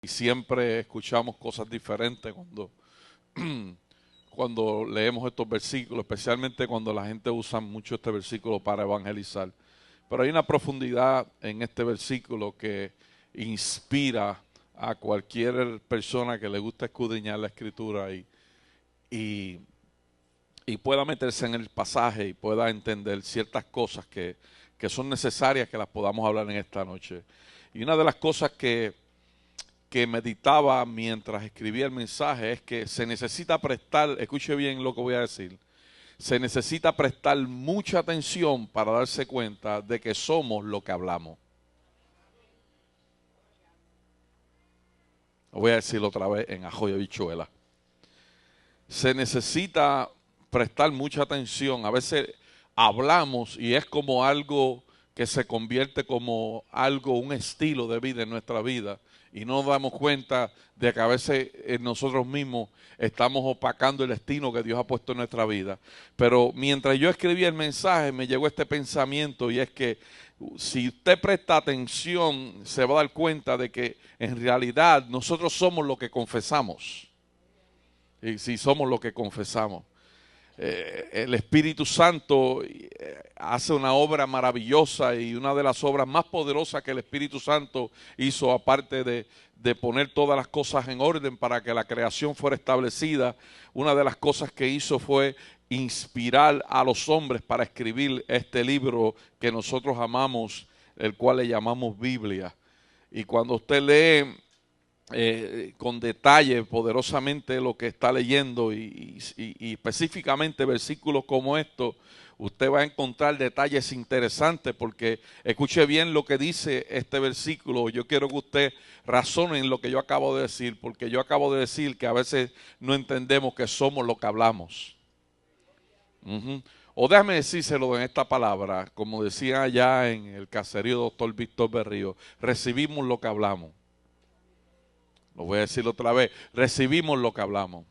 y siempre escuchamos cosas diferentes cuando leemos estos versículos, especialmente cuando la gente usa mucho este versículo para evangelizar. Pero hay una profundidad en este versículo que inspira a cualquier persona que le gusta escudriñar la Escritura y pueda meterse en el pasaje y pueda entender ciertas cosas que son necesarias que las podamos hablar en esta noche. Y una de las cosas que meditaba mientras escribía el mensaje es que se necesita prestar, escuche bien lo que voy a decir, se necesita prestar mucha atención para darse cuenta de que somos lo que hablamos. Lo voy a decirlo otra vez en ajo y habichuela. Se necesita prestar mucha atención. A veces hablamos y es como algo que se convierte como algo, un estilo de vida en nuestra vida. Y no nos damos cuenta de que a veces nosotros mismos estamos opacando el destino que Dios ha puesto en nuestra vida. Pero mientras yo escribía el mensaje me llegó este pensamiento y es que si usted presta atención se va a dar cuenta de que en realidad nosotros somos lo que confesamos. Y si somos lo que confesamos. El Espíritu Santo hace una obra maravillosa y una de las obras más poderosas que el Espíritu Santo hizo, aparte de poner todas las cosas en orden para que la creación fuera establecida, una de las cosas que hizo fue inspirar a los hombres para escribir este libro que nosotros amamos, el cual le llamamos Biblia. Y cuando usted lee con detalle poderosamente lo que está leyendo y específicamente versículos como estos, usted va a encontrar detalles interesantes porque escuche bien lo que dice este versículo. Yo quiero que usted razone en lo que yo acabo de decir, porque yo acabo de decir que a veces no entendemos que somos lo que hablamos. O déjame decírselo en esta palabra, como decía allá en el caserío Doctor Víctor Berrío, recibimos lo que hablamos. Lo voy a decir otra vez, recibimos lo que hablamos.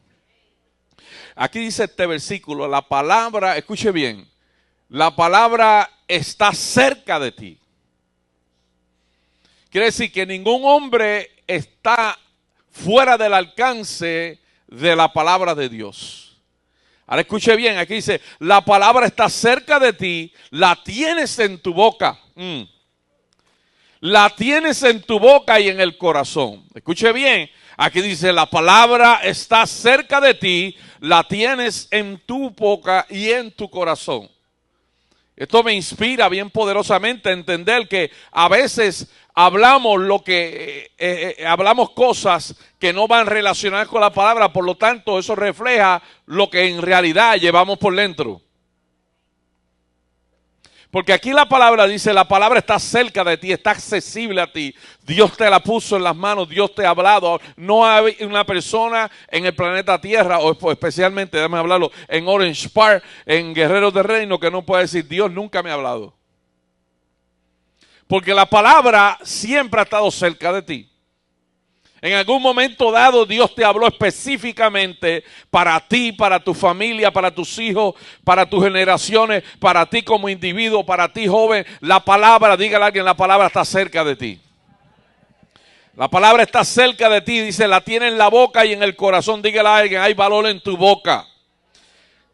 Aquí dice este versículo, la palabra, escuche bien, la palabra está cerca de ti. Quiere decir que ningún hombre está fuera del alcance de la palabra de Dios. Ahora escuche bien, aquí dice, la palabra está cerca de ti, la tienes en tu boca. La tienes en tu boca y en el corazón. Escuche bien, aquí dice, la palabra está cerca de ti, la tienes en tu boca y en tu corazón. Esto me inspira bien poderosamente a entender que a veces hablamos hablamos cosas que no van relacionadas con la palabra, por lo tanto eso refleja lo que en realidad llevamos por dentro. Porque aquí la palabra dice, la palabra está cerca de ti, está accesible a ti. Dios te la puso en las manos, Dios te ha hablado. No hay una persona en el planeta Tierra, o especialmente, déjame hablarlo, en Orange Park, en Guerreros del Reino, que no puede decir, Dios nunca me ha hablado. Porque la palabra siempre ha estado cerca de ti. En algún momento dado Dios te habló específicamente para ti, para tu familia, para tus hijos, para tus generaciones, para ti como individuo, para ti joven. La palabra, dígale a alguien, la palabra está cerca de ti. La palabra está cerca de ti, dice, la tiene en la boca y en el corazón. Dígale a alguien, hay valor en tu boca.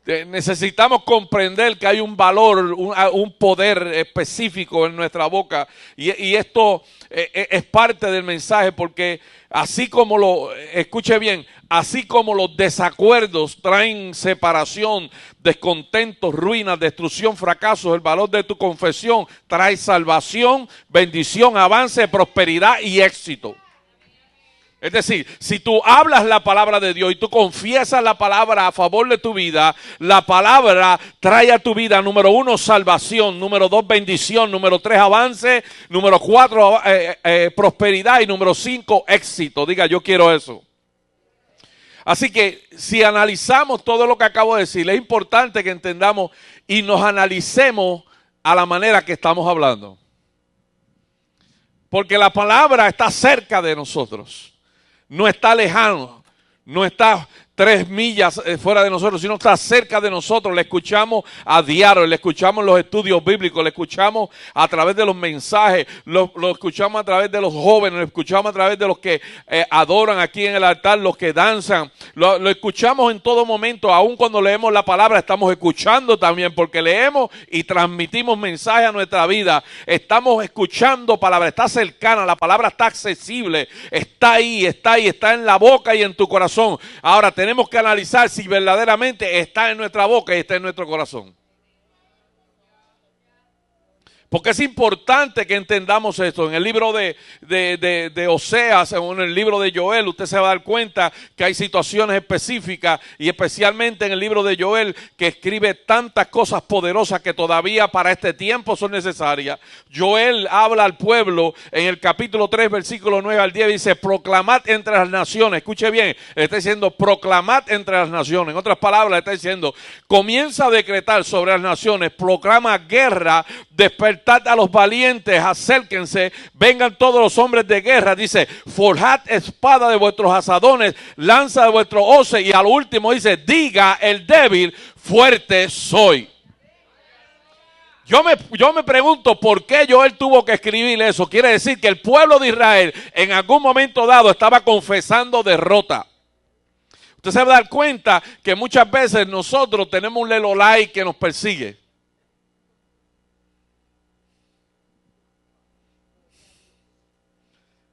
Necesitamos comprender que hay un valor, un poder específico en nuestra boca y esto es parte del mensaje porque así como escuche bien, así como los desacuerdos traen separación, descontentos, ruinas, destrucción, fracasos, el valor de tu confesión trae salvación, bendición, avance, prosperidad y éxito. Es decir, si tú hablas la palabra de Dios y tú confiesas la palabra a favor de tu vida, la palabra trae a tu vida, número 1, salvación, número 2, bendición, número 3, avance, número 4, prosperidad y número 5, éxito. Diga, yo quiero eso. Así que si analizamos todo lo que acabo de decir, es importante que entendamos y nos analicemos a la manera que estamos hablando. Porque la palabra está cerca de nosotros. No está lejano, no está 3 millas fuera de nosotros, sino está cerca de nosotros. Le escuchamos a diario, le escuchamos en los estudios bíblicos, le escuchamos a través de los mensajes, lo escuchamos a través de los jóvenes, lo escuchamos a través de los que adoran aquí en el altar, los que danzan, lo escuchamos en todo momento. Aun cuando leemos la palabra estamos escuchando también, porque leemos y transmitimos mensajes a nuestra vida. Estamos escuchando palabra, está cercana, la palabra está accesible, está ahí, está en la boca y en tu corazón. Ahora tenemos que analizar si verdaderamente está en nuestra boca y está en nuestro corazón. Porque es importante que entendamos esto. En el libro de Oseas, en el libro de Joel, usted se va a dar cuenta que hay situaciones específicas, y especialmente en el libro de Joel, que escribe tantas cosas poderosas que todavía para este tiempo son necesarias. Joel habla al pueblo en el capítulo 3, versículo 9 al 10, dice: proclamad entre las naciones. Escuche bien, le está diciendo proclamad entre las naciones. En otras palabras, le está diciendo: comienza a decretar sobre las naciones, proclama guerra, despertad a los valientes, acérquense, vengan todos los hombres de guerra. Dice: forjad espada de vuestros asadones, lanza de vuestros hoces. Y al último dice: diga el débil, fuerte soy. Yo me pregunto por qué Joel tuvo que escribir eso. Quiere decir que el pueblo de Israel en algún momento dado estaba confesando derrota. Usted se va a dar cuenta que muchas veces nosotros tenemos un lelolai que nos persigue.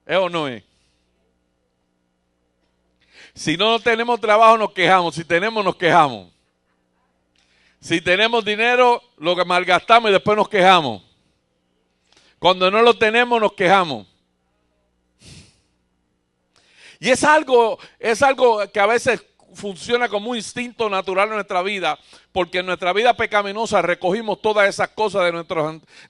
¿Es o no es? Si no tenemos trabajo nos quejamos, si tenemos nos quejamos. Si tenemos dinero lo que malgastamos y después nos quejamos. Cuando no lo tenemos nos quejamos. Y es algo que a veces funciona como un instinto natural en nuestra vida, porque en nuestra vida pecaminosa recogimos todas esas cosas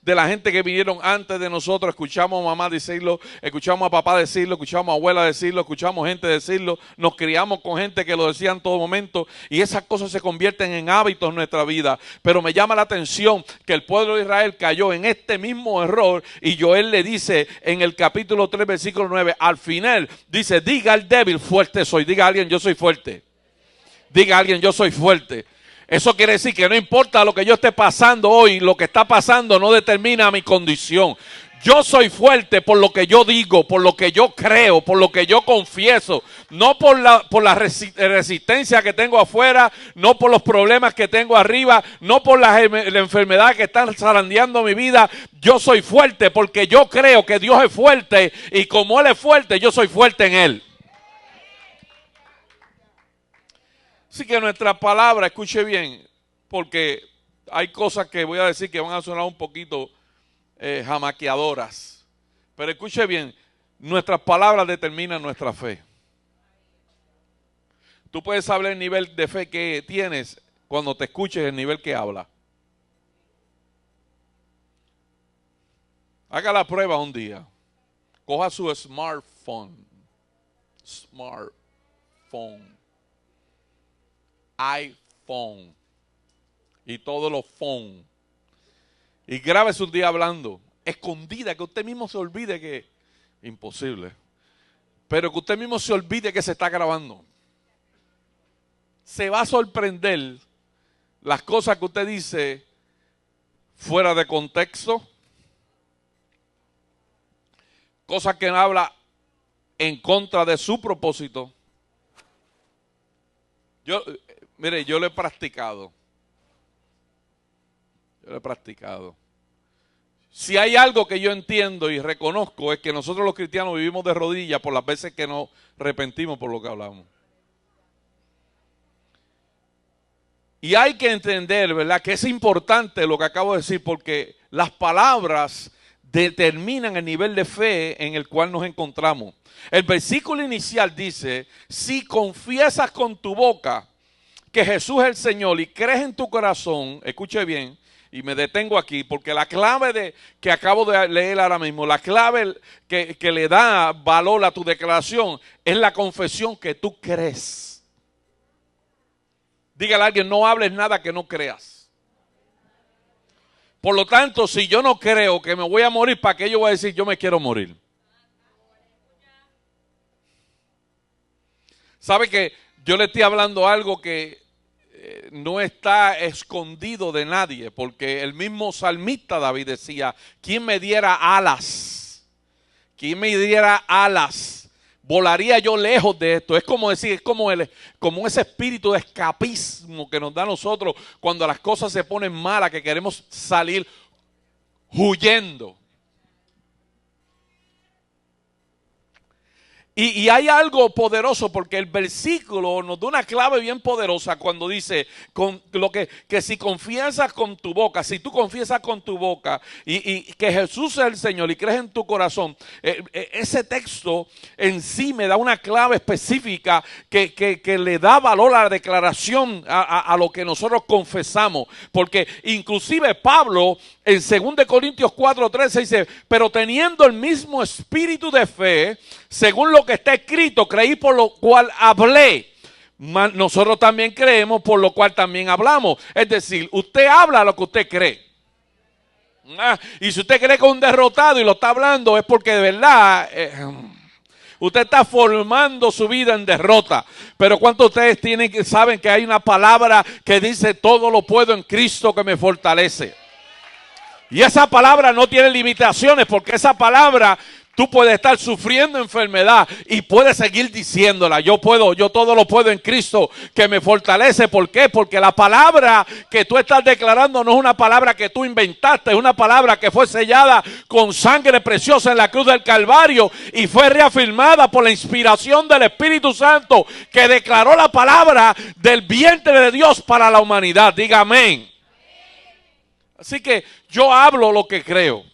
de la gente que vinieron antes de nosotros. Escuchamos a mamá decirlo, escuchamos a papá decirlo, escuchamos a abuela decirlo, escuchamos gente decirlo, nos criamos con gente que lo decía en todo momento, y esas cosas se convierten en hábitos en nuestra vida. Pero me llama la atención que el pueblo de Israel cayó en este mismo error, y Joel le dice en el capítulo 3, versículo 9, al final dice: diga al débil, fuerte soy. Diga a alguien: yo soy fuerte. Diga a alguien: yo soy fuerte. Eso quiere decir que no importa lo que yo esté pasando hoy, lo que está pasando no determina mi condición. Yo soy fuerte por lo que yo digo, por lo que yo creo, por lo que yo confieso. No por la resistencia que tengo afuera, no por los problemas que tengo arriba, no por la enfermedad que están zarandeando mi vida. Yo soy fuerte porque yo creo que Dios es fuerte, y como Él es fuerte, yo soy fuerte en Él. Así que nuestra palabra, escuche bien, porque hay cosas que voy a decir que van a sonar un poquito jamaqueadoras. Pero escuche bien, nuestras palabras determinan nuestra fe. Tú puedes saber el nivel de fe que tienes cuando te escuches el nivel que habla. Haga la prueba un día. Coja su smartphone. iPhone y todos los phones, y grábese un día hablando escondida, que usted mismo se olvide que imposible, pero que usted mismo se olvide que se está grabando. Se va a sorprender las cosas que usted dice fuera de contexto, cosas que habla en contra de su propósito. Mire, yo lo he practicado. Si hay algo que yo entiendo y reconozco, es que nosotros los cristianos vivimos de rodillas por las veces que nos arrepentimos por lo que hablamos. Y hay que entender, ¿verdad?, que es importante lo que acabo de decir, porque las palabras determinan el nivel de fe en el cual nos encontramos. El versículo inicial dice: si confiesas con tu boca que Jesús es el Señor y crees en tu corazón, escuche bien, y me detengo aquí, porque la clave que acabo de leer ahora mismo, la clave que le da valor a tu declaración es la confesión que tú crees. Dígale a alguien: no hables nada que no creas. Por lo tanto, si yo no creo que me voy a morir, ¿para qué yo voy a decir yo me quiero morir? ¿Sabe que yo le estoy hablando algo que no está escondido de nadie? Porque el mismo salmista David decía, ¿quién me diera alas? ¿Quién me diera alas? Volaría yo lejos de esto. Es como decir, es como ese espíritu de escapismo que nos da a nosotros cuando las cosas se ponen malas, que queremos salir huyendo. Y hay algo poderoso porque el versículo nos da una clave bien poderosa cuando dice que si confiesas con tu boca, si tú confiesas con tu boca y que Jesús es el Señor y crees en tu corazón, ese texto en sí me da una clave específica que le da valor a la declaración, a lo que nosotros confesamos. Porque inclusive Pablo en 2 Corintios 4:13 dice, pero teniendo el mismo espíritu de fe, según lo que está escrito, creí por lo cual hablé. Nosotros también creemos por lo cual también hablamos. Es decir, usted habla lo que usted cree. Y si usted cree que es un derrotado y lo está hablando, es porque de verdad usted está formando su vida en derrota. Pero ¿cuántos de ustedes saben que hay una palabra que dice todo lo puedo en Cristo que me fortalece? Y esa palabra no tiene limitaciones, porque esa palabra tú puedes estar sufriendo enfermedad y puedes seguir diciéndola. Yo todo lo puedo en Cristo que me fortalece. ¿Por qué? Porque la palabra que tú estás declarando no es una palabra que tú inventaste, es una palabra que fue sellada con sangre preciosa en la cruz del Calvario y fue reafirmada por la inspiración del Espíritu Santo que declaró la palabra del vientre de Dios para la humanidad. Diga amén. Así que yo hablo lo que creo.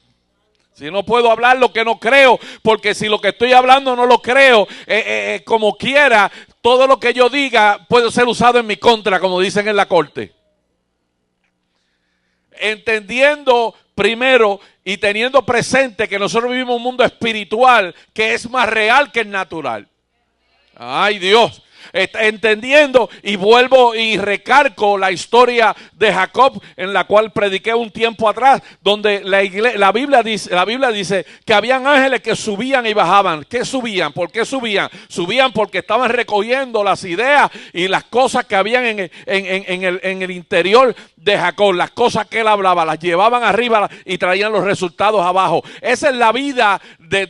Si no puedo hablar lo que no creo, porque si lo que estoy hablando no lo creo, como quiera, todo lo que yo diga puede ser usado en mi contra, como dicen en la corte. Entendiendo primero y teniendo presente que nosotros vivimos un mundo espiritual que es más real que el natural. Ay, Dios. Entendiendo, y vuelvo y recargo la historia de Jacob, en la cual prediqué un tiempo atrás, donde la Biblia dice que habían ángeles que subían y bajaban. ¿Qué subían? ¿Por qué subían? Subían porque estaban recogiendo las ideas y las cosas que habían en el interior de Jacob, las cosas que él hablaba, las llevaban arriba y traían los resultados abajo. Esa es la vida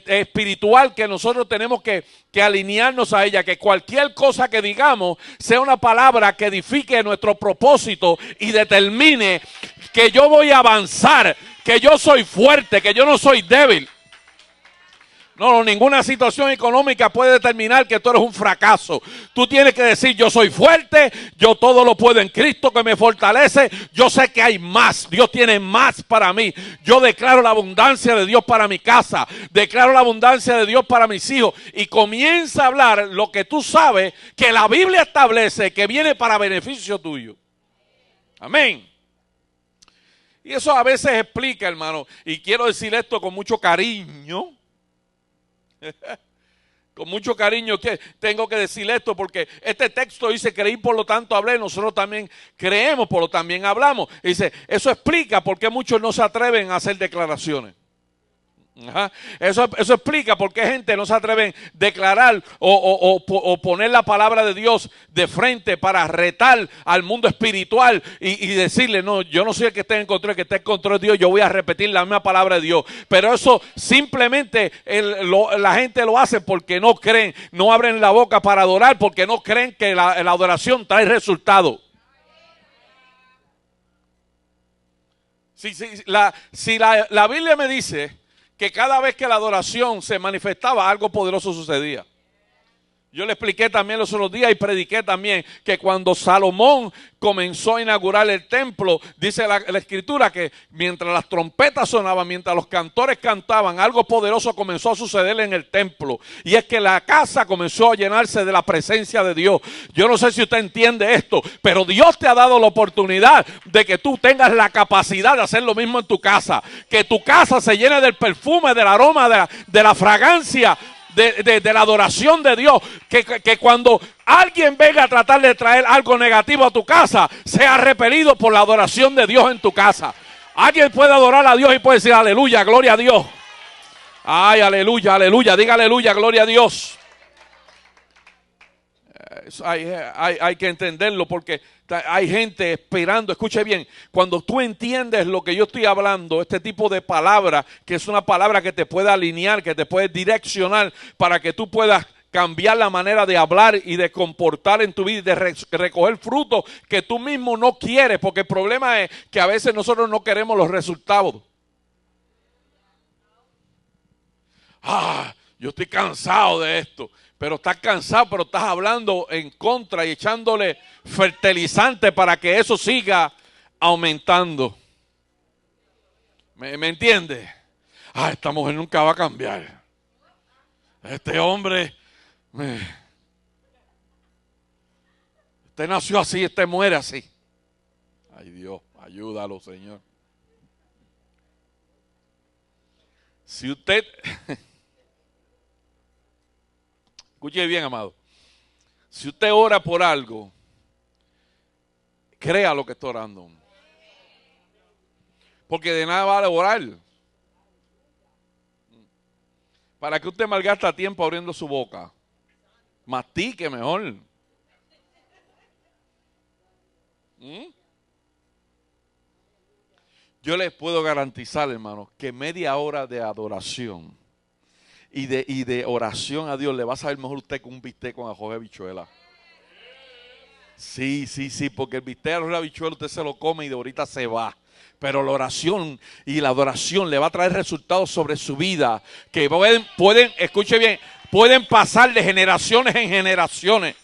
espiritual que nosotros tenemos que alinearnos a ella, que cualquier cosa que digamos sea una palabra que edifique nuestro propósito y determine que yo voy a avanzar, que yo soy fuerte, que yo no soy débil. No, ninguna situación económica puede determinar que tú eres un fracaso. Tú tienes que decir, yo soy fuerte, yo todo lo puedo en Cristo que me fortalece. Yo sé que hay más, Dios tiene más para mí. Yo declaro la abundancia de Dios para mi casa, declaro la abundancia de Dios para mis hijos. Y comienza a hablar lo que tú sabes que la Biblia establece que viene para beneficio tuyo. Amén. Y eso a veces explica, hermano, y quiero decir esto con mucho cariño. Con mucho cariño que tengo que decir esto, porque este texto dice creí por lo tanto hablé. Nosotros también creemos, por lo también hablamos. Dice, eso explica por qué muchos no se atreven a hacer declaraciones. Ajá. Eso explica por qué gente no se atreve a declarar o poner la palabra de Dios de frente para retar al mundo espiritual y decirle, no, yo no soy el que esté en control, el que esté en control de Dios, yo voy a repetir la misma palabra de Dios. Pero eso simplemente la gente lo hace porque no creen, no abren la boca para adorar, porque no creen que la adoración trae resultado. Si la Biblia me dice que cada vez que la adoración se manifestaba, algo poderoso sucedía. Yo le expliqué también los otros días y prediqué también que cuando Salomón comenzó a inaugurar el templo, dice la escritura que mientras las trompetas sonaban, mientras los cantores cantaban, algo poderoso comenzó a suceder en el templo. Y es que la casa comenzó a llenarse de la presencia de Dios. Yo no sé si usted entiende esto, pero Dios te ha dado la oportunidad de que tú tengas la capacidad de hacer lo mismo en tu casa. Que tu casa se llene del perfume, del aroma, de la fragancia, de la adoración de Dios, que cuando alguien venga a tratar de traer algo negativo a tu casa, sea repelido por la adoración de Dios en tu casa. Alguien puede adorar a Dios y puede decir aleluya, gloria a Dios. Ay, aleluya, aleluya, diga aleluya, gloria a Dios. Hay que entenderlo porque hay gente esperando. Escuche bien, cuando tú entiendes lo que yo estoy hablando, este tipo de palabra, que es una palabra que te puede alinear, que te puede direccionar para que tú puedas cambiar la manera de hablar y de comportar en tu vida y de recoger frutos que tú mismo no quieres, porque el problema es que a veces nosotros no queremos los resultados. Yo estoy cansado de esto. Pero estás cansado, pero estás hablando en contra y echándole fertilizante para que eso siga aumentando. ¿Me entiendes? Esta mujer nunca va a cambiar. Este hombre, usted nació así, usted muere así. Ay Dios, ayúdalo, Señor. Si usted... Escuche bien, amado. Si usted ora por algo, crea lo que está orando. Porque de nada vale orar. ¿Para que usted malgasta tiempo abriendo su boca? Mastique mejor. Yo les puedo garantizar, hermanos, que media hora de adoración y de oración a Dios le va a saber mejor usted que un bistec con ajo de habichuela. Sí, porque el bistec de arroz de habichuela usted se lo come y de ahorita se va. Pero la oración y la adoración le va a traer resultados sobre su vida que pueden, escuche bien, pueden pasar de generaciones en generaciones.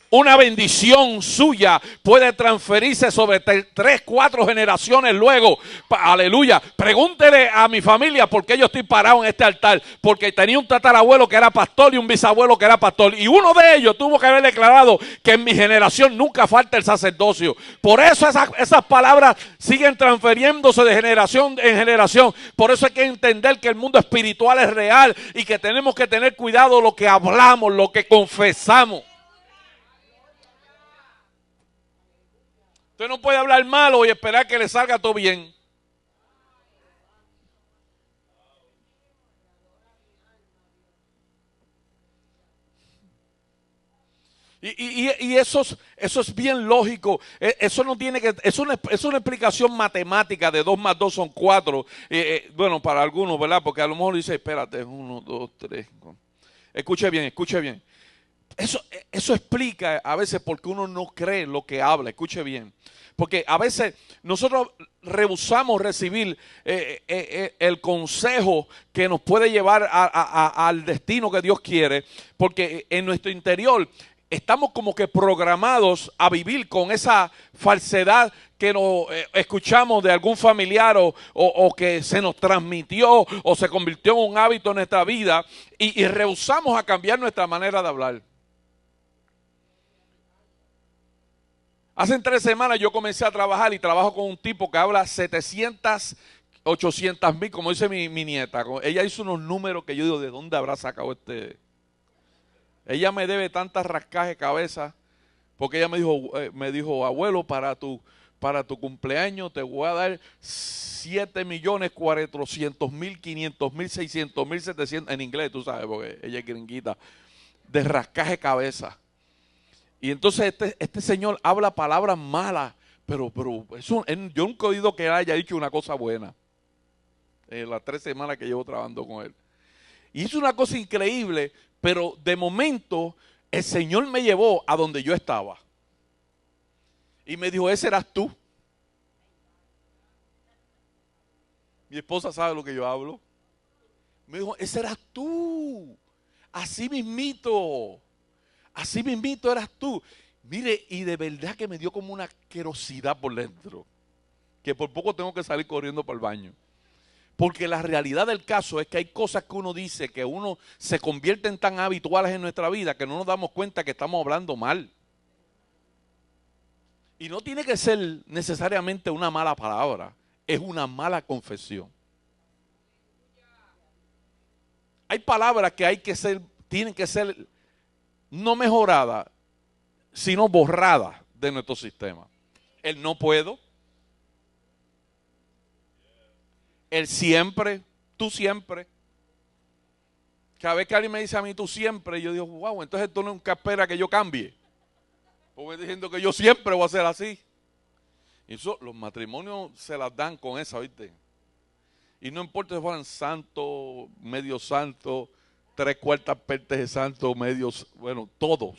Una bendición suya puede transferirse sobre 3, 4 generaciones luego. Aleluya. Pregúntele a mi familia por qué yo estoy parado en este altar. Porque tenía un tatarabuelo que era pastor y un bisabuelo que era pastor. Y uno de ellos tuvo que haber declarado que en mi generación nunca falta el sacerdocio. Por eso esas palabras siguen transfiriéndose de generación en generación. Por eso hay que entender que el mundo espiritual es real y que tenemos que tener cuidado lo que hablamos, lo que confesamos. Usted no puede hablar malo y esperar que le salga todo bien. Y eso es bien lógico. Eso no tiene que, es una explicación matemática de 2 más 2 son 4. Bueno, para algunos, ¿verdad? Porque a lo mejor dice, espérate, 1, 2, 3. Escuche bien. Eso explica a veces por qué uno no cree lo que habla. Escuche bien. Porque a veces nosotros rehusamos recibir el consejo que nos puede llevar al destino que Dios quiere. Porque en nuestro interior estamos como que programados a vivir con esa falsedad que nos escuchamos de algún familiar o que se nos transmitió o se convirtió en un hábito en nuestra vida y rehusamos a cambiar nuestra manera de hablar. Hace 3 semanas yo comencé a trabajar y trabajo con un tipo que habla 700, 800 mil, como dice mi nieta. Ella hizo unos números que yo digo, ¿de dónde habrá sacado este? Ella me debe tantas rascajes de cabeza, porque ella me dijo, abuelo, para tu cumpleaños te voy a dar 7.400.000, 500.000, 600.000, 700, en inglés, tú sabes, porque ella es gringuita, de rascaje de cabeza. Y entonces este señor habla palabras malas, pero yo nunca he oído que él haya dicho una cosa buena. En las 3 semanas que llevo trabajando con él. Y hizo una cosa increíble, pero de momento el Señor me llevó a donde yo estaba. Y me dijo, ese eras tú. Mi esposa sabe lo que yo hablo. Me dijo, ese eras tú. Así mismito eras tú. Mire, y de verdad que me dio como una asquerosidad por dentro. Que por poco tengo que salir corriendo para el baño. Porque la realidad del caso es que hay cosas que uno dice que uno se convierten tan habituales en nuestra vida que no nos damos cuenta que estamos hablando mal. Y no tiene que ser necesariamente una mala palabra, es una mala confesión. Hay palabras que tienen que ser no mejoradas, sino borradas de nuestro sistema. El no puedo, el siempre, tú siempre. Cada vez que alguien me dice a mí tú siempre, yo digo, wow, entonces tú nunca esperas que yo cambie. Porque diciendo que yo siempre voy a ser así. Y eso, los matrimonios se las dan con esa, ¿viste? Y no importa si fueran santos, medio santos, 3/4 partes de santos, medios, bueno, todos.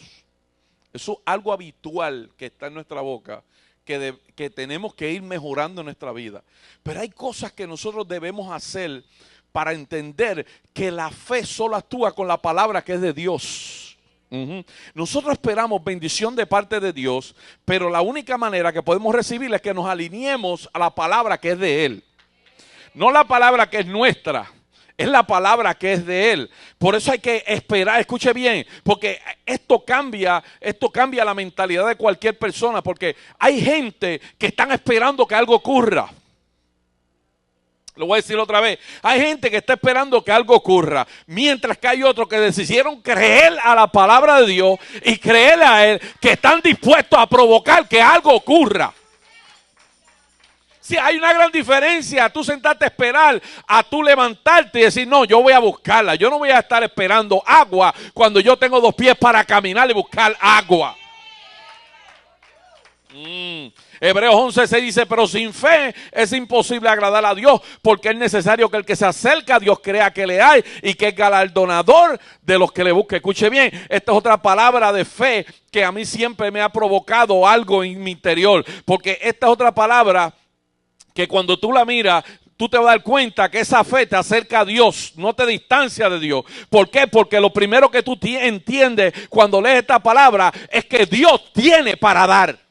Eso es algo habitual que está en nuestra boca, que tenemos que ir mejorando en nuestra vida. Pero hay cosas que nosotros debemos hacer para entender que la fe solo actúa con la palabra que es de Dios. Nosotros esperamos bendición de parte de Dios, pero la única manera que podemos recibirla es que nos alineemos a la palabra que es de Él. No la palabra que es nuestra, es la palabra que es de Él. Por eso hay que esperar, escuche bien, porque esto cambia la mentalidad de cualquier persona, porque hay gente que están esperando que algo ocurra. Lo voy a decir otra vez. Hay gente que está esperando que algo ocurra, mientras que hay otros que decidieron creer a la palabra de Dios y creerle a Él, que están dispuestos a provocar que algo ocurra. Sí, hay una gran diferencia a tú sentarte a esperar, a tú levantarte y decir, no, yo voy a buscarla. Yo no voy a estar esperando agua cuando yo tengo 2 pies para caminar y buscar agua. Hebreos 11:6 dice, pero sin fe es imposible agradar a Dios, porque es necesario que el que se acerca a Dios crea que le hay y que es galardonador de los que le buscan. Escuche bien, esta es otra palabra de fe que a mí siempre me ha provocado algo en mi interior, porque esta es otra palabra que cuando tú la miras, tú te vas a dar cuenta que esa fe te acerca a Dios, no te distancia de Dios. ¿Por qué? Porque lo primero que tú entiendes cuando lees esta palabra es que Dios tiene para dar.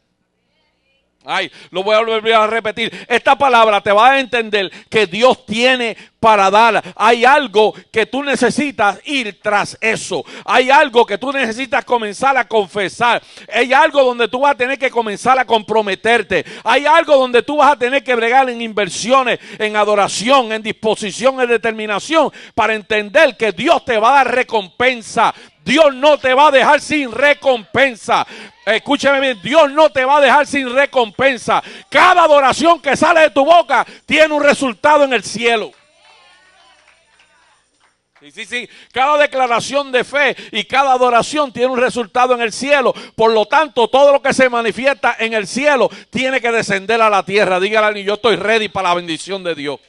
Ay, lo voy a volver a repetir. Esta palabra te va a entender que Dios tiene para dar. Hay algo que tú necesitas ir tras eso. Hay algo que tú necesitas comenzar a confesar. Hay algo donde tú vas a tener que comenzar a comprometerte. Hay algo donde tú vas a tener que bregar en inversiones, en adoración, en disposición, en determinación, para entender que Dios te va a dar recompensa. Dios no te va a dejar sin recompensa. Escúchame bien, Dios no te va a dejar sin recompensa. Cada adoración que sale de tu boca tiene un resultado en el cielo. Sí. Cada declaración de fe y cada adoración tiene un resultado en el cielo. Por lo tanto, todo lo que se manifiesta en el cielo tiene que descender a la tierra. Dígale a alguien, yo estoy ready para la bendición de Dios.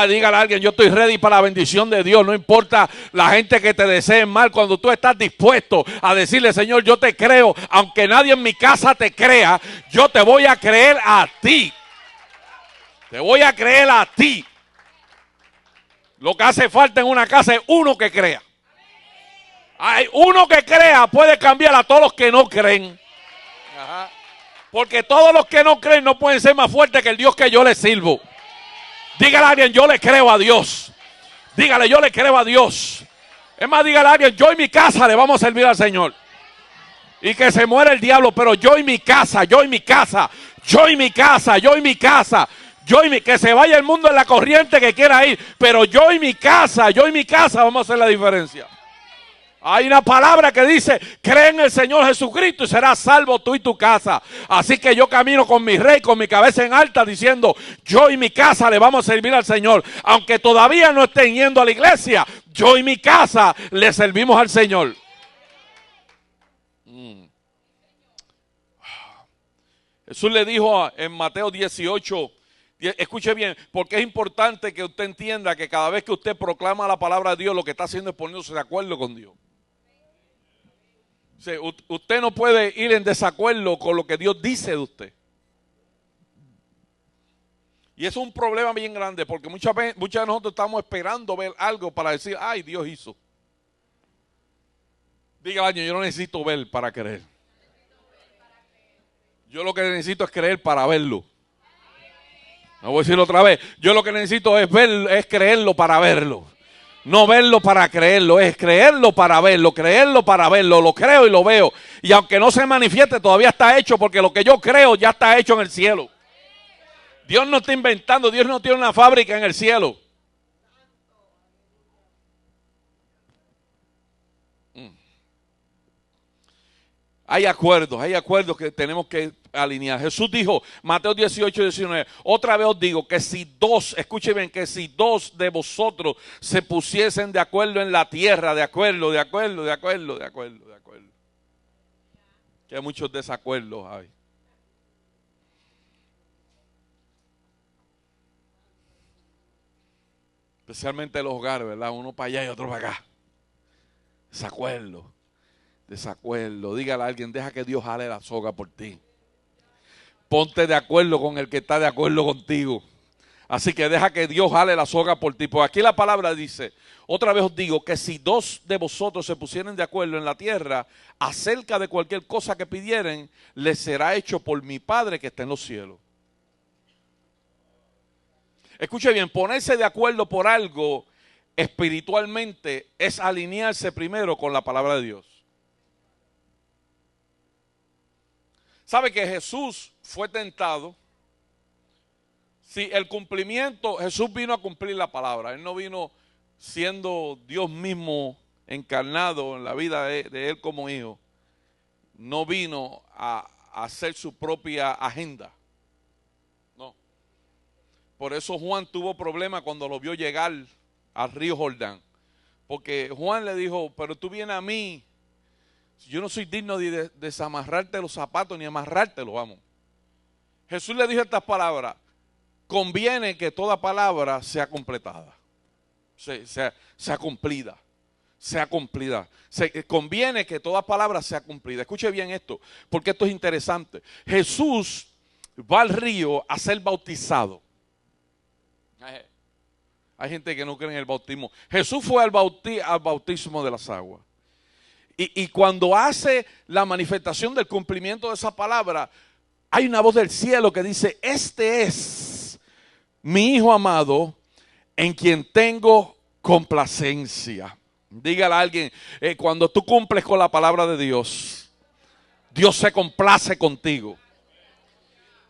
Dígale a alguien, yo estoy ready para la bendición de Dios. No importa la gente que te desee mal, cuando tú estás dispuesto a decirle, Señor, yo te creo, aunque nadie en mi casa te crea, yo te voy a creer a ti. Te voy a creer a ti. Lo que hace falta en una casa es uno que crea. Hay uno que crea, puede cambiar a todos los que no creen. Ajá. Porque todos los que no creen no pueden ser más fuertes que el Dios que yo les sirvo. Dígale a alguien, yo le creo a Dios. Dígale, yo le creo a Dios. Es más, dígale a alguien, yo y mi casa le vamos a servir al Señor. Y que se muera el diablo, pero yo y mi casa, yo y mi casa, yo y mi casa, yo y mi casa, que se vaya el mundo en la corriente que quiera ir, pero yo y mi casa vamos a hacer la diferencia. Hay una palabra que dice, cree en el Señor Jesucristo y serás salvo tú y tu casa. Así que yo camino con mi rey, con mi cabeza en alta, diciendo, yo y mi casa le vamos a servir al Señor. Aunque todavía no estén yendo a la iglesia, yo y mi casa le servimos al Señor. Jesús le dijo en Mateo 18, escuche bien, porque es importante que usted entienda que cada vez que usted proclama la palabra de Dios, lo que está haciendo es poniéndose de acuerdo con Dios. Sí, usted no puede ir en desacuerdo con lo que Dios dice de usted. Y eso es un problema bien grande, porque muchas de nosotros estamos esperando ver algo para decir, ay, Dios hizo. Diga, yo no necesito ver para creer. Yo lo que necesito es creer para verlo. No voy a decirlo otra vez. Yo lo que necesito es es creerlo para verlo. No verlo para creerlo, es creerlo para verlo, lo creo y lo veo. Y aunque no se manifieste, todavía está hecho, porque lo que yo creo ya está hecho en el cielo. Dios no está inventando, Dios no tiene una fábrica en el cielo. Hay acuerdos que tenemos que alinear. Jesús dijo, Mateo 18:19, otra vez os digo que si dos, escuchen bien, que si dos de vosotros se pusiesen de acuerdo en la tierra, de acuerdo. Que hay muchos desacuerdos hay. Especialmente en los hogares, ¿verdad? Uno para allá y otro para acá. Desacuerdo. Desacuerdo. Dígale a alguien, deja que Dios jale la soga por ti. Ponte de acuerdo con el que está de acuerdo contigo. Así que deja que Dios jale la soga por ti. Porque aquí la palabra dice, otra vez os digo, que si dos de vosotros se pusieren de acuerdo en la tierra acerca de cualquier cosa que pidieren, les será hecho por mi Padre que está en los cielos. Escuche bien, ponerse de acuerdo por algo espiritualmente es alinearse primero con la palabra de Dios. ¿Sabe que Jesús fue tentado? Sí, el cumplimiento, Jesús vino a cumplir la palabra. Él no vino siendo Dios mismo encarnado en la vida de Él como hijo. No vino a hacer su propia agenda. No. Por eso Juan tuvo problemas cuando lo vio llegar al río Jordán. Porque Juan le dijo, pero tú vienes a mí. Yo no soy digno de desamarrarte los zapatos ni amarrártelos, vamos. Jesús le dijo estas palabras. Conviene que toda palabra sea completada, sea cumplida, sea cumplida. Conviene que toda palabra sea cumplida. Escuche bien esto, porque esto es interesante. Jesús va al río a ser bautizado. Hay gente que no cree en el bautismo. Jesús fue al bautismo de las aguas. Y cuando hace la manifestación del cumplimiento de esa palabra, hay una voz del cielo que dice, este es mi Hijo amado, en quien tengo complacencia. Dígale a alguien, cuando tú cumples con la palabra de Dios, Dios se complace contigo.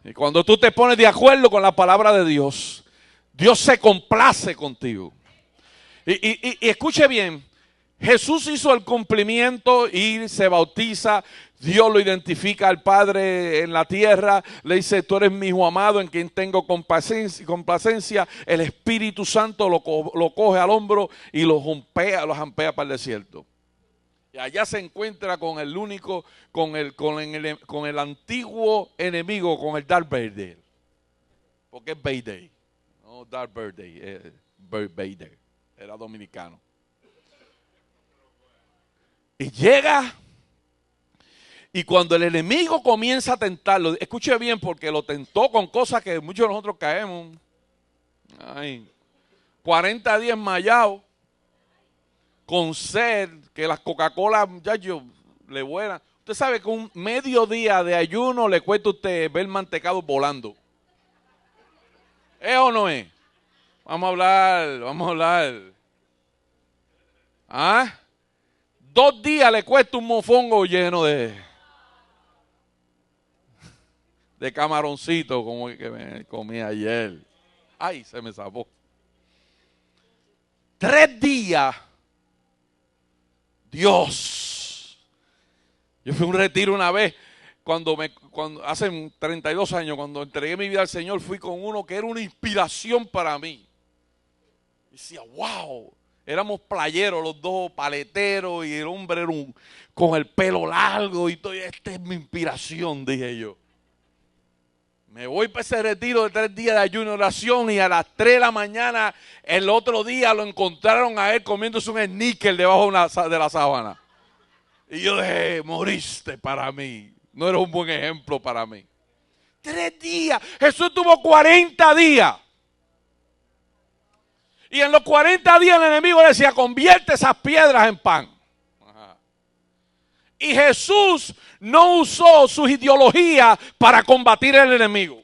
Y cuando tú te pones de acuerdo con la palabra de Dios, Dios se complace contigo. Y escuche bien, Jesús hizo el cumplimiento y se bautiza. Dios lo identifica al Padre en la tierra. Le dice, tú eres mi Hijo amado en quien tengo complacencia. El Espíritu Santo lo coge al hombro y lo jampea para el desierto. Y allá se encuentra con el único, con el antiguo enemigo, con el Darth Vader. Porque es Vader. No, Darth Vader. Vader. Era dominicano. Y llega, y cuando el enemigo comienza a tentarlo, escuche bien, porque lo tentó con cosas que muchos de nosotros caemos. 40 días mayados, con sed, que las Coca-Cola, muchachos, le vuelan. Usted sabe que un mediodía de ayuno le cuesta a usted ver mantecados volando. ¿Es o no es? Vamos a hablar. ¿Ah? 2 días le cuesta un mofongo lleno de camaroncito como el que me comí ayer. Ay, se me zafó. 3 días. Dios. Yo fui a un retiro una vez, cuando hace 32 años, cuando entregué mi vida al Señor, fui con uno que era una inspiración para mí. Y decía, wow. Éramos playeros los dos, paleteros, y el hombre era con el pelo largo y todo. Esta es mi inspiración, dije yo. Me voy para ese retiro de 3 días de ayuno y oración, y a las 3 de la mañana el otro día lo encontraron a él comiéndose un sneaker debajo de la sábana. Y yo dije, moriste para mí. No eres un buen ejemplo para mí. 3 días. Jesús tuvo 40 días. Y en los 40 días el enemigo le decía, convierte esas piedras en pan. Ajá. Y Jesús no usó sus ideologías para combatir al enemigo.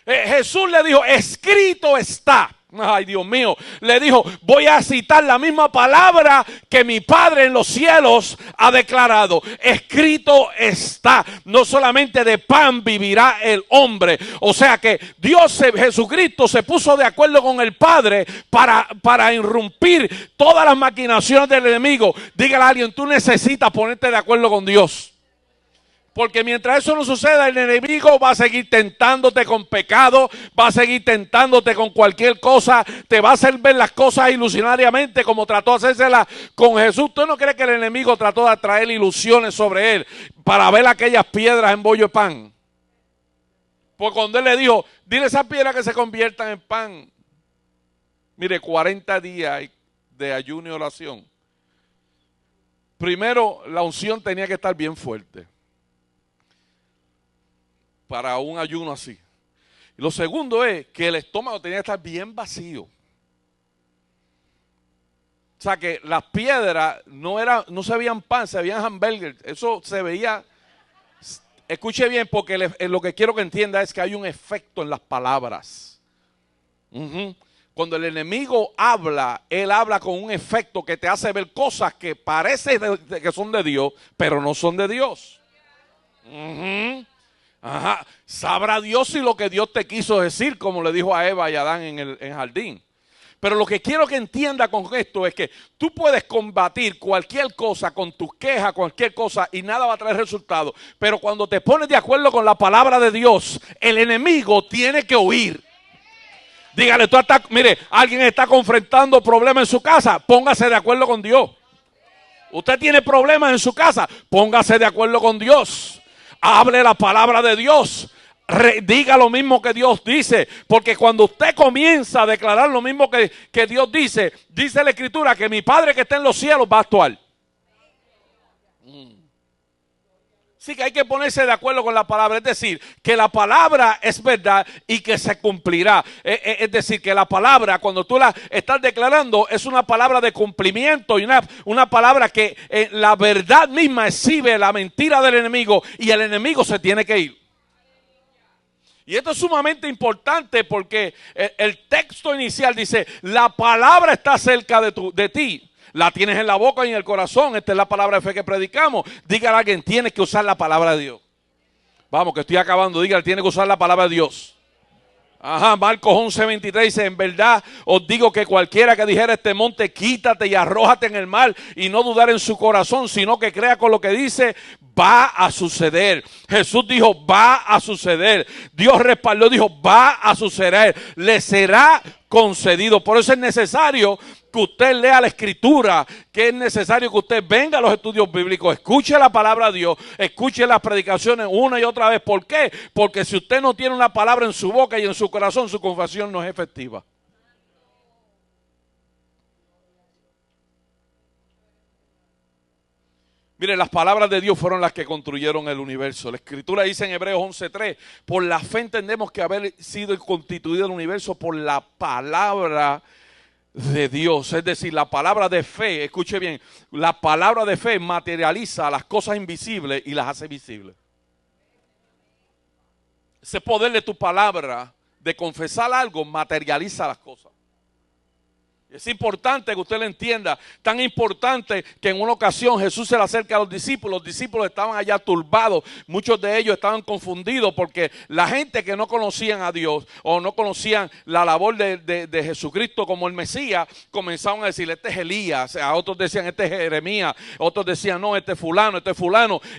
Jesús le dijo, escrito está. Ay, Dios mío, le dijo, voy a citar la misma palabra que mi Padre en los cielos ha declarado. Escrito está, no solamente de pan vivirá el hombre. O sea que Jesucristo se puso de acuerdo con el Padre para irrumpir todas las maquinaciones del enemigo. Dígale a alguien, tú necesitas ponerte de acuerdo con Dios. Porque mientras eso no suceda, el enemigo va a seguir tentándote con pecado, va a seguir tentándote con cualquier cosa, te va a hacer ver las cosas ilusionariamente como trató de hacérselas con Jesús. ¿Usted no cree que el enemigo trató de atraer ilusiones sobre él? para ver aquellas piedras en bollo de pan. Porque cuando él le dijo, dile a esas piedras que se conviertan en pan. Mire, 40 días de ayuno y oración. Primero, la unción tenía que estar bien fuerte para un ayuno así. Y lo segundo es que el estómago tenía que estar bien vacío. O sea que las piedras no se veían pan, se veían hamburguesas. Eso se veía. Escuche bien, porque lo que quiero que entienda es que hay un efecto en las palabras. Cuando el enemigo habla, él habla con un efecto que te hace ver cosas que parece que son de Dios, pero no son de Dios. Ajá. Sabrá Dios si lo que Dios te quiso decir, como le dijo a Eva y a Adán en el jardín. Pero lo que quiero que entienda con esto es que tú puedes combatir cualquier cosa con tus quejas, cualquier cosa, y nada va a traer resultado. Pero cuando te pones de acuerdo con la palabra de Dios, el enemigo tiene que huir. Dígale, mire, alguien está confrontando problemas en su casa, póngase de acuerdo con Dios. Usted tiene problemas en su casa, póngase de acuerdo con Dios. Hable la palabra de Dios. Diga lo mismo que Dios dice, porque cuando usted comienza a declarar lo mismo que Dios dice, dice la Escritura que mi Padre que está en los cielos va a actuar. Sí que hay que ponerse de acuerdo con la palabra, es decir, que la palabra es verdad y que se cumplirá. Es decir, que la palabra, cuando tú la estás declarando, es una palabra de cumplimiento y una palabra que la verdad misma exhibe la mentira del enemigo y el enemigo se tiene que ir. Y esto es sumamente importante porque el texto inicial dice, la palabra está cerca de ti. La tienes en la boca y en el corazón. Esta es la palabra de fe que predicamos. Dígale a alguien, tienes que usar la palabra de Dios. Vamos, que estoy acabando. Dígale, tienes que usar la palabra de Dios. Ajá, Marcos 11:23 dice, en verdad os digo que cualquiera que dijera este monte, quítate y arrójate en el mar, y no dudar en su corazón, sino que crea con lo que dice, va a suceder. Jesús dijo, va a suceder. Dios respaldó, dijo, va a suceder. Le será concedido. Por eso es necesario que usted lea la Escritura, que es necesario que usted venga a los estudios bíblicos, escuche la palabra de Dios, escuche las predicaciones una y otra vez. ¿Por qué? Porque si usted no tiene una palabra en su boca y en su corazón, su confesión no es efectiva. Mire, las palabras de Dios fueron las que construyeron el universo. La Escritura dice en Hebreos 11:3, por la fe entendemos que haber sido constituido el universo por la palabra de Dios. Es decir, la palabra de fe, escuche bien, la palabra de fe materializa las cosas invisibles y las hace visibles. Ese poder de tu palabra, de confesar algo, materializa las cosas. Es importante que usted lo entienda, tan importante que en una ocasión Jesús se le acerca a los discípulos estaban allá turbados, muchos de ellos estaban confundidos porque la gente que no conocían a Dios o no conocían la labor de Jesucristo como el Mesías, comenzaron a decir, este es Elías, a otros decían, este es Jeremías, otros decían, no, este es fulano,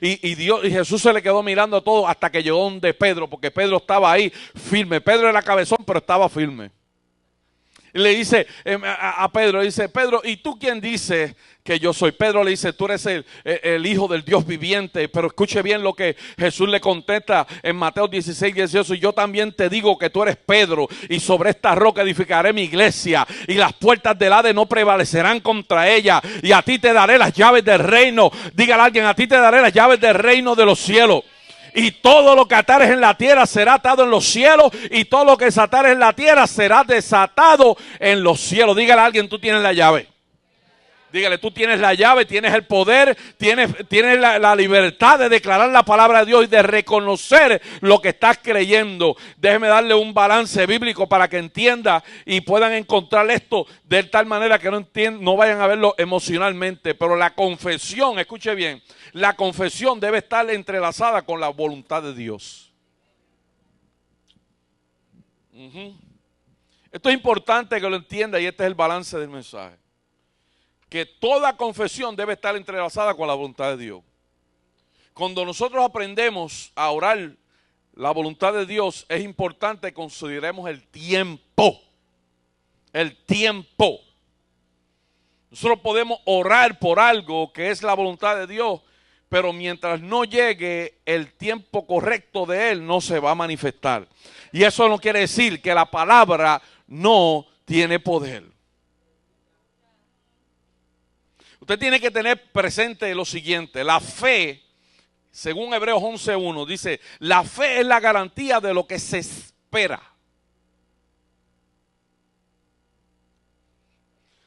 y Jesús se le quedó mirando a todos hasta que llegó donde Pedro, porque Pedro estaba ahí firme. Pedro era cabezón, pero estaba firme. Le dice a Pedro, dice, Pedro, ¿y tú quién dices que yo soy? Pedro le dice, tú eres el hijo del Dios viviente. Pero escuche bien lo que Jesús le contesta en Mateo 16:18. Y yo también te digo que tú eres Pedro, y sobre esta roca edificaré mi iglesia, y las puertas del Hades no prevalecerán contra ella, y a ti te daré las llaves del reino. Dígale a alguien, a ti te daré las llaves del reino de los cielos. Y todo lo que atares en la tierra será atado en los cielos, y todo lo que desatares en la tierra será desatado en los cielos. Dígale a alguien, tú tienes la llave. Dígale, tú tienes la llave, tienes el poder, tienes la libertad de declarar la palabra de Dios y de reconocer lo que estás creyendo. Déjeme darle un balance bíblico para que entienda y puedan encontrar esto de tal manera que no vayan a verlo emocionalmente. Pero la confesión, escuche bien, la confesión debe estar entrelazada con la voluntad de Dios. Esto es importante que lo entienda, y este es el balance del mensaje. Que toda confesión debe estar entrelazada con la voluntad de Dios. Cuando nosotros aprendemos a orar la voluntad de Dios, es importante que consideremos el tiempo. El tiempo. Nosotros podemos orar por algo que es la voluntad de Dios, pero mientras no llegue el tiempo correcto de Él, no se va a manifestar. Y eso no quiere decir que la palabra no tiene poder. Usted tiene que tener presente lo siguiente: la fe, según Hebreos 11:1, dice, la fe es la garantía de lo que se espera.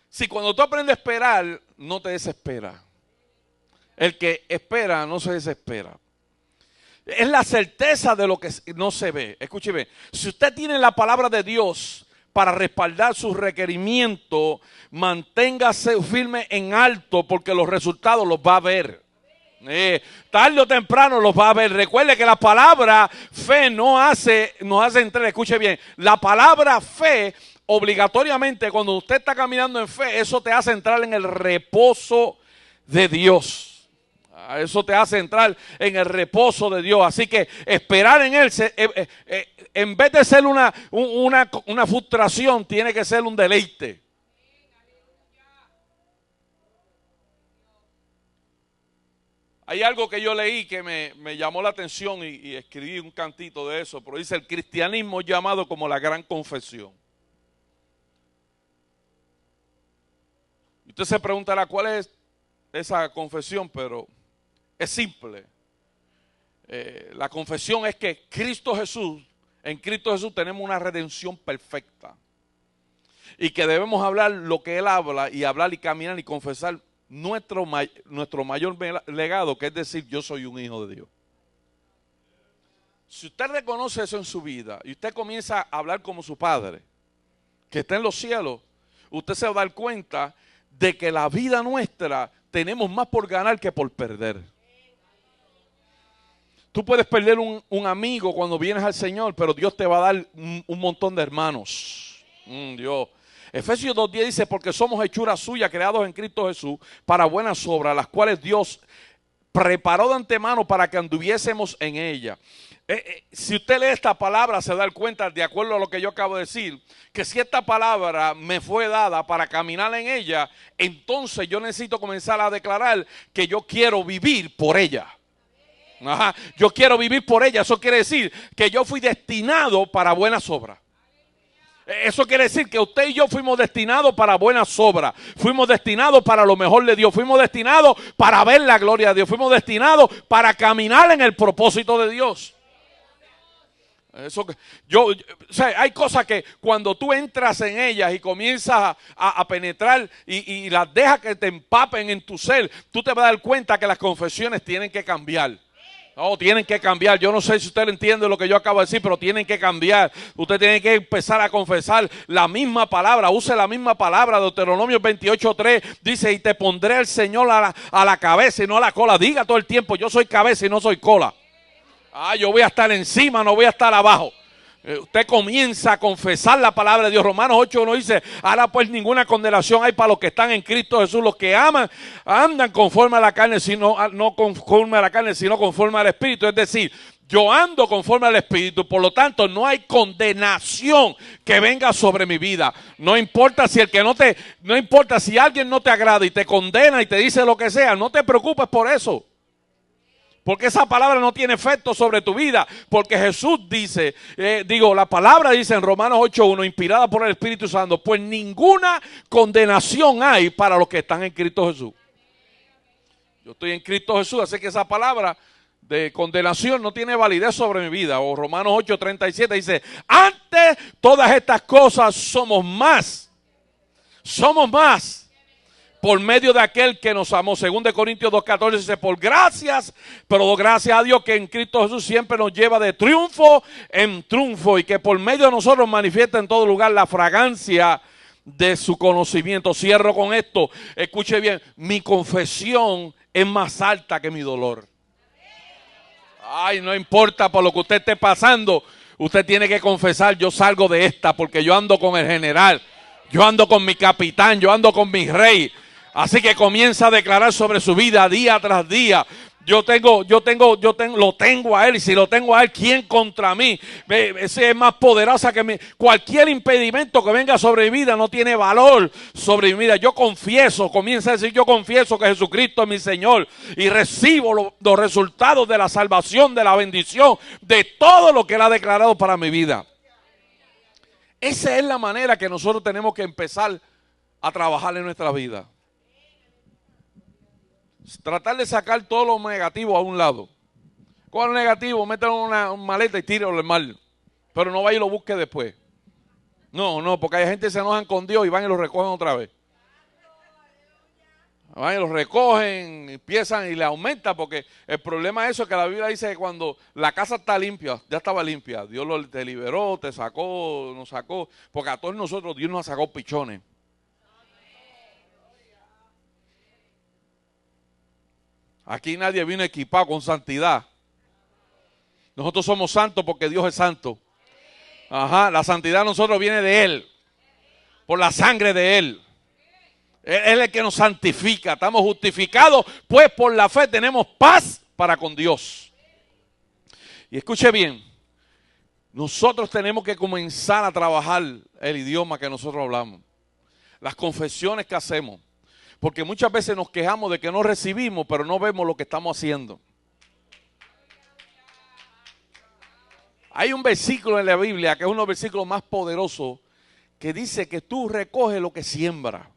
Si cuando tú aprendes a esperar, no te desesperas. El que espera no se desespera. Es la certeza de lo que no se ve. Escúcheme, si usted tiene la palabra de Dios para respaldar sus requerimientos, manténgase firme en alto, porque los resultados los va a ver. Tarde o temprano los va a ver. Recuerde que la palabra fe nos hace entrar. Escuche bien, la palabra fe obligatoriamente, cuando usted está caminando en fe, eso te hace entrar en el reposo de Dios. Eso te hace entrar en el reposo de Dios. Así que esperar en Él, en vez de ser una frustración, tiene que ser un deleite. Hay algo que yo leí que me llamó la atención y escribí un cantito de eso, pero dice: el cristianismo es llamado como la gran confesión. Usted se preguntará cuál es esa confesión, pero es simple. La confesión es que en Cristo Jesús tenemos una redención perfecta. Y que debemos hablar lo que Él habla, y hablar y caminar y confesar nuestro mayor legado, que es decir, yo soy un hijo de Dios. Si usted reconoce eso en su vida y usted comienza a hablar como su Padre, que está en los cielos, usted se va a dar cuenta de que la vida nuestra tenemos más por ganar que por perder. Tú puedes perder un amigo cuando vienes al Señor, pero Dios te va a dar un montón de hermanos. Dios. Efesios 2:10 dice: porque somos hechura suya, creados en Cristo Jesús para buenas obras, las cuales Dios preparó de antemano para que anduviésemos en ella. Si usted lee esta palabra, se da cuenta, de acuerdo a lo que yo acabo de decir, que si esta palabra me fue dada para caminar en ella, entonces yo necesito comenzar a declarar que yo quiero vivir por ella. Ajá, yo quiero vivir por ella. Eso quiere decir que yo fui destinado para buenas obras. Eso quiere decir que usted y yo fuimos destinados para buenas obras. Fuimos destinados para lo mejor de Dios. Fuimos destinados para ver la gloria de Dios. Fuimos destinados para caminar en el propósito de Dios. O sea, hay cosas que cuando tú entras en ellas y comienzas a penetrar y las dejas que te empapen en tu ser, tú te vas a dar cuenta que las confesiones tienen que cambiar. No, tienen que cambiar. Yo no sé si usted entiende lo que yo acabo de decir, pero tienen que cambiar. Usted tiene que empezar a confesar la misma palabra. Use la misma palabra. Deuteronomio 28:3 dice: y te pondré el Señor a la cabeza y no a la cola. Diga todo el tiempo: yo soy cabeza y no soy cola. Yo voy a estar encima, no voy a estar abajo. Usted comienza a confesar la palabra de Dios. Romanos 8:1 dice: ahora pues ninguna condenación hay para los que están en Cristo Jesús, los que andan conforme a la carne, no conforme a la carne, sino conforme al Espíritu. Es decir, yo ando conforme al Espíritu, por lo tanto no hay condenación que venga sobre mi vida. No importa si no importa si alguien no te agrada y te condena y te dice lo que sea, no te preocupes por eso. Porque esa palabra no tiene efecto sobre tu vida. Porque Jesús dice, la palabra dice en Romanos 8:1, inspirada por el Espíritu Santo: pues ninguna condenación hay para los que están en Cristo Jesús. Yo estoy en Cristo Jesús, así que esa palabra de condenación no tiene validez sobre mi vida. O Romanos 8:37 dice: antes todas estas cosas somos más por medio de aquel que nos amó. 2 Corintios 2:14 dice: pero gracias a Dios que en Cristo Jesús siempre nos lleva de triunfo en triunfo, y que por medio de nosotros manifiesta en todo lugar la fragancia de su conocimiento. Cierro con esto. Escuche bien: mi confesión es más alta que mi dolor. No importa por lo que usted esté pasando, usted tiene que confesar: yo salgo de esta porque yo ando con el general, yo ando con mi capitán, yo ando con mi rey. Así que comienza a declarar sobre su vida día tras día: Lo tengo a Él. Y si lo tengo a Él, ¿quién contra mí? Ese es más poderosa que mí. Cualquier impedimento que venga sobre mi vida no tiene valor sobre mi vida. Yo confieso, comienza a decir, yo confieso que Jesucristo es mi Señor. Y recibo los resultados de la salvación, de la bendición, de todo lo que Él ha declarado para mi vida. Esa es la manera que nosotros tenemos que empezar a trabajar en nuestra vida. Tratar de sacar todo lo negativo a un lado. Con lo negativo, mételo en una maleta y tíralo al mar. Pero no vaya y lo busque después. No, porque hay gente que se enojan con Dios y van y lo recogen otra vez. Van y lo recogen, empiezan y le aumentan, porque el problema es eso, que la Biblia dice que cuando la casa está limpia, ya estaba limpia, Dios te liberó, te sacó, nos sacó, porque a todos nosotros Dios nos ha sacado pichones. Aquí nadie vino equipado con santidad. Nosotros somos santos porque Dios es santo. Ajá, la santidad de nosotros viene de Él, por la sangre de Él. Él es el que nos santifica. Estamos justificados, pues por la fe tenemos paz para con Dios. Y escuche bien, nosotros tenemos que comenzar a trabajar el idioma que nosotros hablamos, las confesiones que hacemos. Porque muchas veces nos quejamos de que no recibimos, pero no vemos lo que estamos haciendo. Hay un versículo en la Biblia, que es uno de los versículos más poderosos, que dice que tú recoges lo que siembras.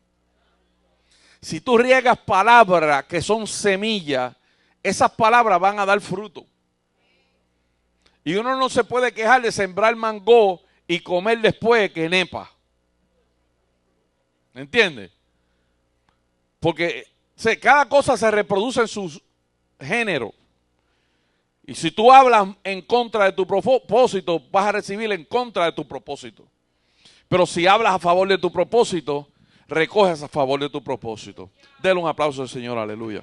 Si tú riegas palabras que son semillas, esas palabras van a dar fruto. Y uno no se puede quejar de sembrar mango y comer después que nepa. ¿Me entiendes? Porque cada cosa se reproduce en su género. Y si tú hablas en contra de tu propósito, vas a recibir en contra de tu propósito. Pero si hablas a favor de tu propósito, recoges a favor de tu propósito. Denle un aplauso al Señor, aleluya.